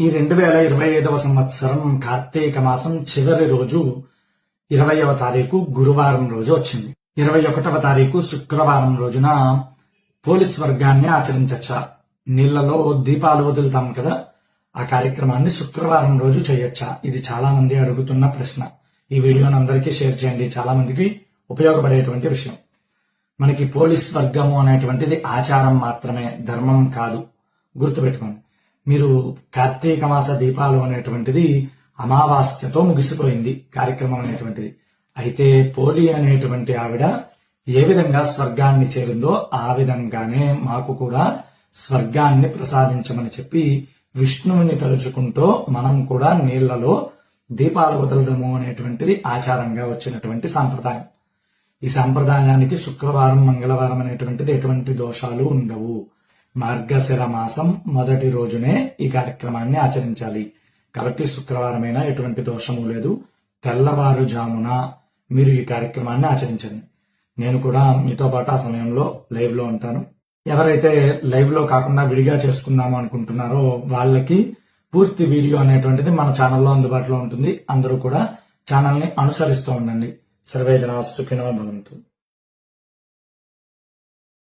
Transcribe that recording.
ఈ 2025వ సంవత్సరం కార్తీక మాసం చివరి రోజు 20వ తారీఖు గురువారం రోజు వచ్చింది. 21వ తారీఖు శుక్రవారం రోజున పోలీస్ వర్గాన్ని ఆచరించచ్చా, నీళ్లలో దీపాలు వదులుతాం కదా, ఆ కార్యక్రమాన్ని శుక్రవారం రోజు చేయొచ్చా? ఇది చాలా మంది అడుగుతున్న ప్రశ్న. ఈ వీడియోని అందరికీ షేర్ చేయండి, చాలా మందికి ఉపయోగపడేటువంటి విషయం. మనకి పోలీస్ వర్గము అనేటువంటిది ఆచారం మాత్రమే, ధర్మం కాదు, గుర్తుపెట్టుకోండి. మీరు కార్తీక మాస దీపాలు అనేటువంటిది అమావాస్యతో ముగిసిపోయింది కార్యక్రమం అనేటువంటిది. అయితే పోలి అనేటువంటి ఆవిడ ఏ విధంగా స్వర్గాన్ని చేరిందో ఆ విధంగానే మాకు కూడా స్వర్గాన్ని ప్రసాదించమని చెప్పి విష్ణువుని తలుచుకుంటూ మనం కూడా నీళ్లలో దీపాలు వదలడము అనేటువంటిది ఆచారంగా వచ్చినటువంటి సాంప్రదాయం. ఈ సాంప్రదాయానికి శుక్రవారం మంగళవారం అనేటువంటిది ఎటువంటి దోషాలు ఉండవు. మార్గశిర మాసం మొదటి రోజునే ఈ కార్యక్రమాన్ని ఆచరించాలి కాబట్టి శుక్రవారమైనా ఎటువంటి దోషము లేదు. తెల్లవారుజామున మీరు ఈ కార్యక్రమాన్ని ఆచరించండి. నేను కూడా మీతో పాటు ఆ సమయంలో లైవ్ లో ఉంటాను. ఎవరైతే లైవ్ లో కాకుండా విడిగా చేసుకుందాము అనుకుంటున్నారో వాళ్ళకి పూర్తి వీడియో అనేటువంటిది మన ఛానల్లో అందుబాటులో ఉంటుంది. అందరూ కూడా ఛానల్ ని అనుసరిస్తూ ఉండండి. సర్వే జనా సుఖినో భవంతు.